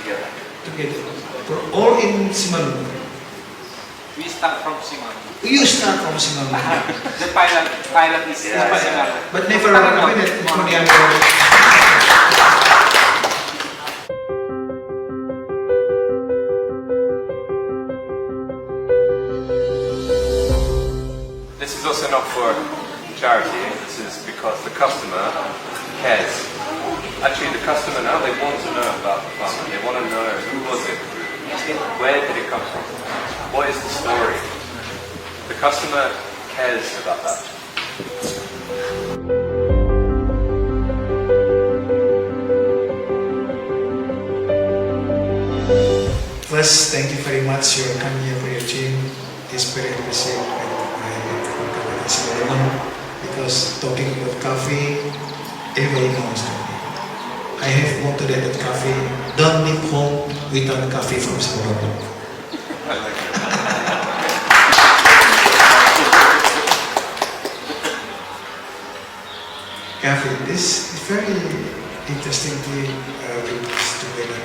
together. For all in Simalungun. We start from Simalungun. You start from Simalungun. The pilot is Simalungun. But never minute for the other. This is also not for charity, this is because the customer cares. Actually, the customer now, they want to know about the farmer. They want to know who was it, where did it come from, what is the story. The customer cares about that. First, thank you very much. You are coming here for your team. It's very appreciated. Because talking about coffee, everybody knows coffee. I have motto that coffee, don't leave home without coffee from Simalungun. Coffee, this is very interesting thing with this together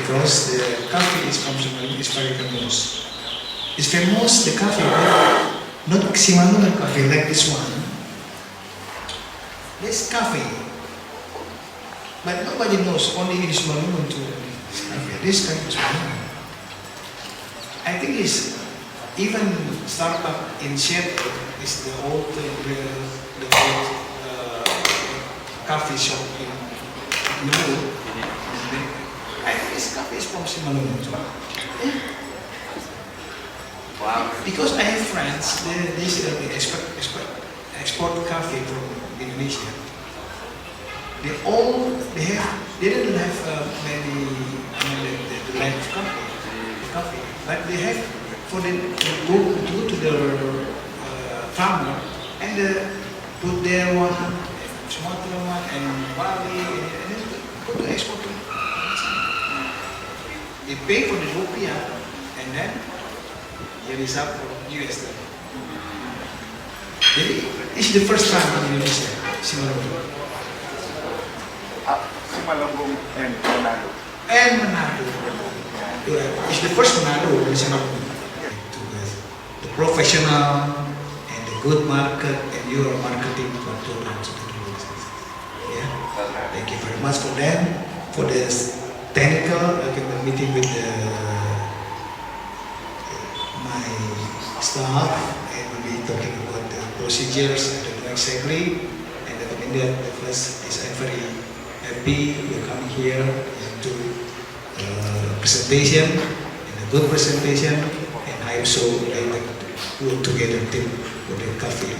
because the coffee is from Simalungun is very famous. It's famous, the coffee, not Simalungun coffee like this one. This coffee, but nobody knows, only in Simalungun to coffee. This kind of Simalungun. I think it's even startup in Seattle is the old coffee shop in the world. I think this coffee is from Simalungun. Yeah. Wow. Because I have friends, they export coffee from Indonesia. They didn't have many the land of coffee, but they have for the go to the farmer and put their one, Sumatra one, and Bali, and then put to export to. They pay for the rupiah, and then they result for US dollar. Jadi, it's the first time in Indonesia, Simalungun. Simalungun and Manado. And Manado. It's the first Manado in Simalungun. The professional and the good market and your marketing for programs. Yeah. Thank you very much for them. For this technical meeting with my staff, and we'll be talking about the procedures and the exactly. And the recommended the first is I'm very happy you're coming here and do presentation and a good presentation, and I'm so like to work together team for the coffee,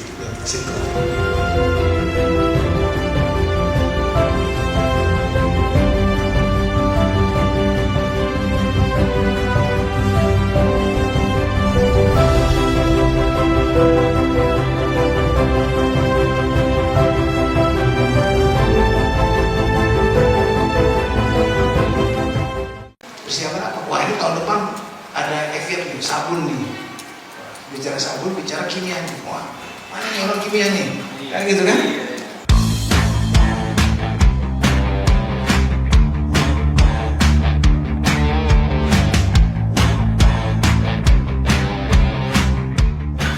persiapan apa? Wah, ini tahun depan ada event nih, sabun nih. Bicara sabun, bicara kimia nih. Wah, mana nih orang kimia nih? Kan gitu kan?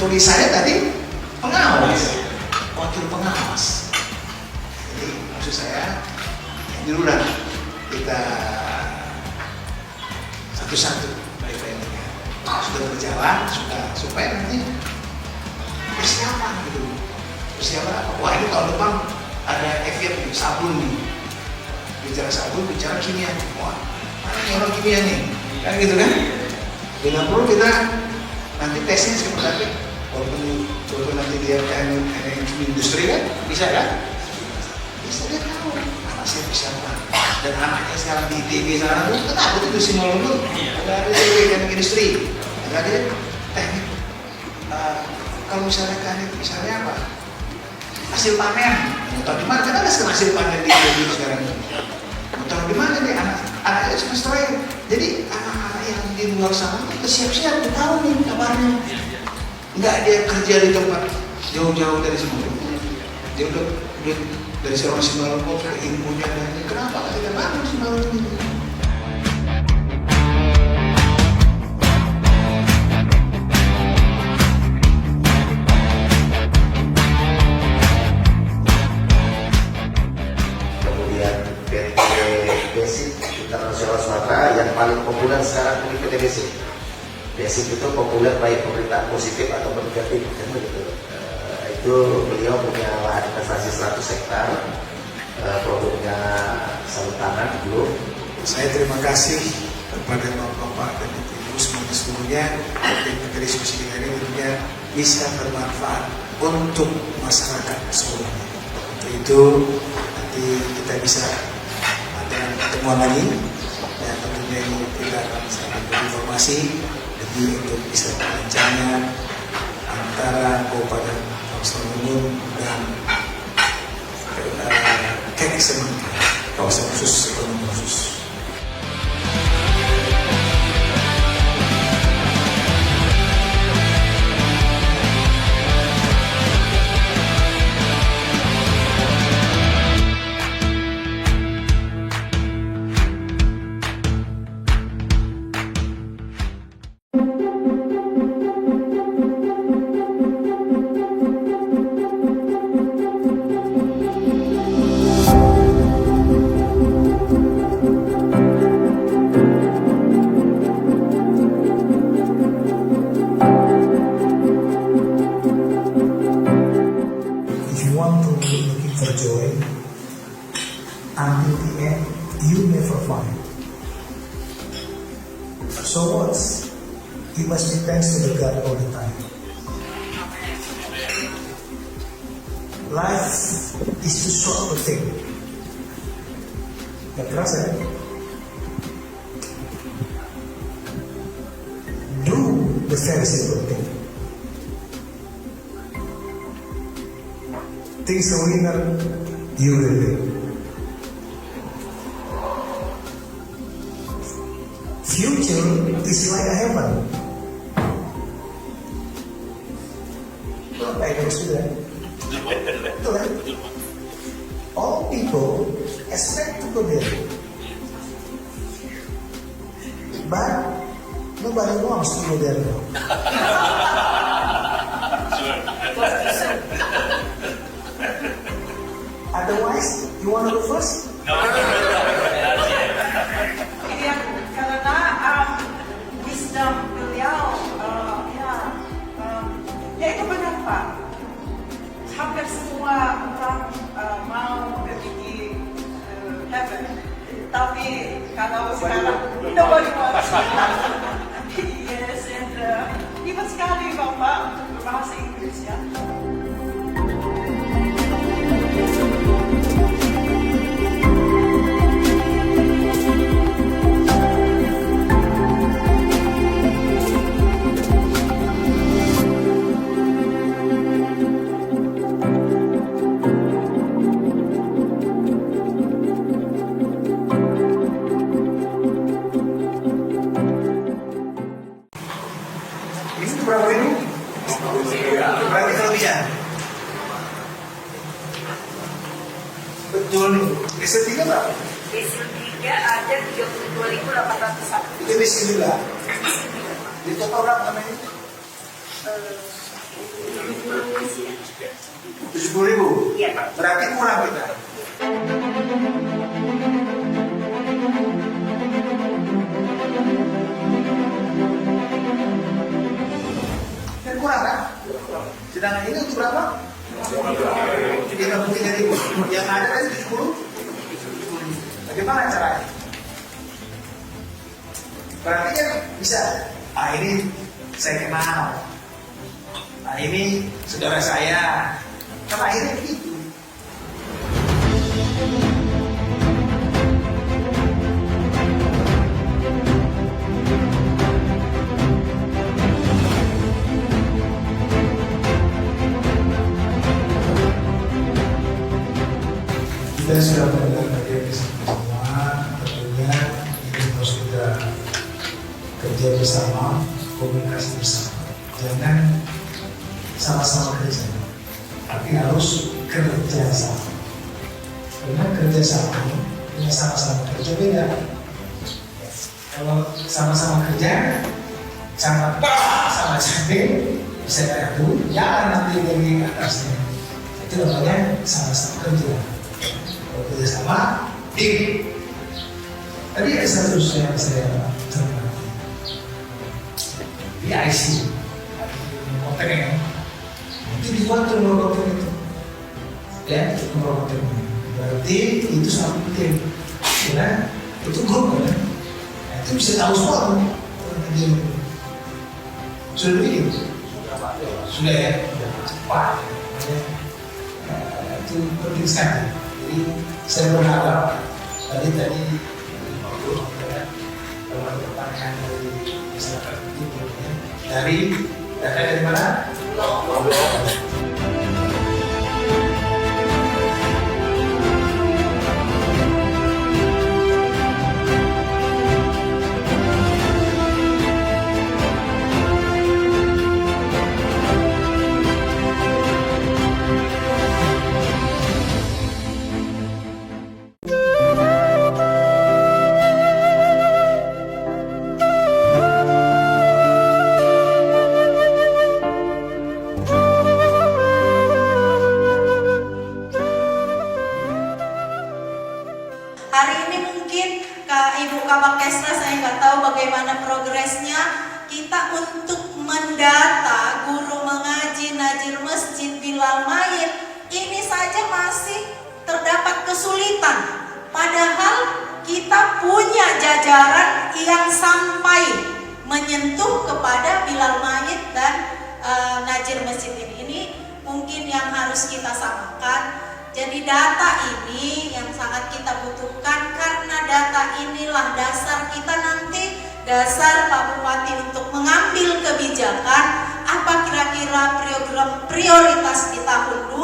Tulisannya tadi pengawas, wakil pengawas. Jadi maksud saya, dulu lah kita satu-satu eventnya sudah berjalan, supaya nanti persiapan gitu. Persiapan apa? Wah, ini tahun depan ada event nih, sabun nih. Bicara sabun, bicara kimia. Wah, mana nih orang kimia nih? Kan gitu kan? Bila perlu kita nanti tesnya seperti apa? Walaupun nanti dia kayak industri kan, bisa kan? Bisa dia tahu anak saya bisa apa. Dan anaknya sekarang di TV sana tuh kenapa itu Simalungun? Ada TV teknik industri, ada dia teknik. Kalau misalnya kan itu misalnya apa? Hasil panen. Tahu di mana? Kan ada hasil panen di TV sekarang. Tahu di mana nih anaknya semester lain. Jadi anak-anak yang di luar sana itu siap-siap tahu nih kabarnya. Enggak dia kerja di tempat jauh-jauh dari Simalungun. Dia udah dari seorang Simalungun ke ilmunya dan kenapa tidak bangun Simalungun ini? sementara yang paling populer sekarang ini PT Basic. Basic itu populer baik pemerintahan positif atau negatif, kan begitu. Itu beliau punya lahan investasi 100 hektar, produknya sarung tangan dulu. Saya terima kasih kepada Bapak dan Ibu semuanya yang berdiskusi dengan ini tentunya bisa bermanfaat untuk masyarakat seluruhnya. Untuk itu nanti kita bisa ada pertemuan lagi dan tentunya ini kita akan saling berinformasi lebih untuk bisa berencana antara Kabupaten Bangsa-Luhur dan KXM kawasan khusus ekonomi khusus. Joy, until the end, you never find. So what? You must be thanks to the God all the time. Life is too short a thing. Gak terasa ya? Do the very simple thing. Things a winner, you will win. Future is like a heaven. Baik sudah. Betul kan? All people expect to go there, but nobody wants to go there. Otherwise, you want to go first? Ya, karena wisdom beliau, ya itu benar Pak. Hampir semua orang mau pergi heaven, tapi kalau sekarang nobody wants. Yes, and hebat sekali Bapak untuk berbahasa Inggris ya. Berapa ini? Berapa kelebihan? Betul nih. Besi 3 berapa? Besi 3 ada 32.801. Itu besi 9. Di total berapa namanya? 70.000. Iya. Berarti kurang kita. Kurang kan? Sedangkan ini untuk berapa? 33.000. Yang ada kan 70. Bagaimana caranya? Berarti kan bisa. Ini saya kenal. Ini saudara saya. Kan akhirnya begitu. Kita sudah mendengar dari semua, tentunya ini harus kita kerja bersama, komunikasi bersama. Jangan sama-sama kerja, tapi harus kerja sama. Karena kerja sama ini sama-sama kerja beda. Kalau sama-sama kerja, sama cantik, bisa jatuh, jangan nanti dari atasnya. Itu namanya sama-sama kerja. Kerjasama tim. Tadi ada satu yang saya cermati di IC, konten ya, itu dibuat tuh nomor konten itu, ya nomor konten. Berarti itu sangat penting, ya itu grup kan, nah, itu bisa tahu semua kan, sudah begitu, sudah ya, cepat, ya. Itu penting sekali. Jadi saya berharap tadi pertanyaan dari masyarakat itu dari mana? Hari ini mungkin Ibu Kabak Kesra, saya nggak tahu bagaimana progresnya. Kita untuk mendata guru mengaji Najir Masjid Bilal Mayit ini saja masih terdapat kesulitan. Padahal kita punya jajaran yang sampai menyentuh kepada Bilal Mayit dan Najir Masjid ini. Ini mungkin yang harus kita samakan. Jadi data ini yang sangat kita butuhkan, karena data inilah dasar kita nanti, dasar Pak Bupati untuk mengambil kebijakan apa kira-kira program prioritas di tahun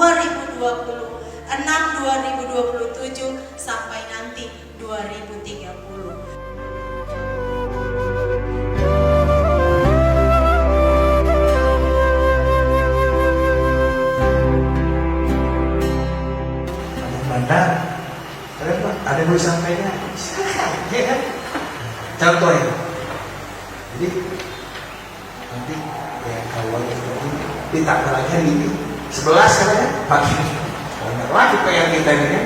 2026-2027 sampai nanti 2030. Anda, ada yang boleh sampaikan? Ya kan? Contoh ya. Jadi nanti ya kalau ditambah lagi hari ini 11 katanya pagi. Banyak lagi PR kita ini kan.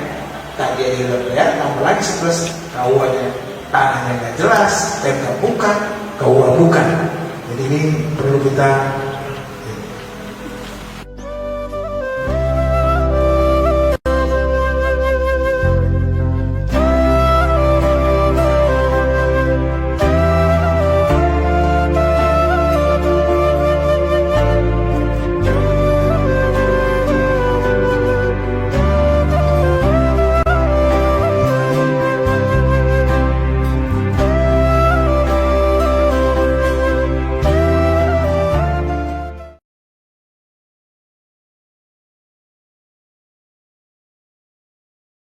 Tadi ada bayar, tambah lagi 11. Kauannya tanahnya nggak jelas, tempat bukan, kauan bukan. Jadi ini perlu kita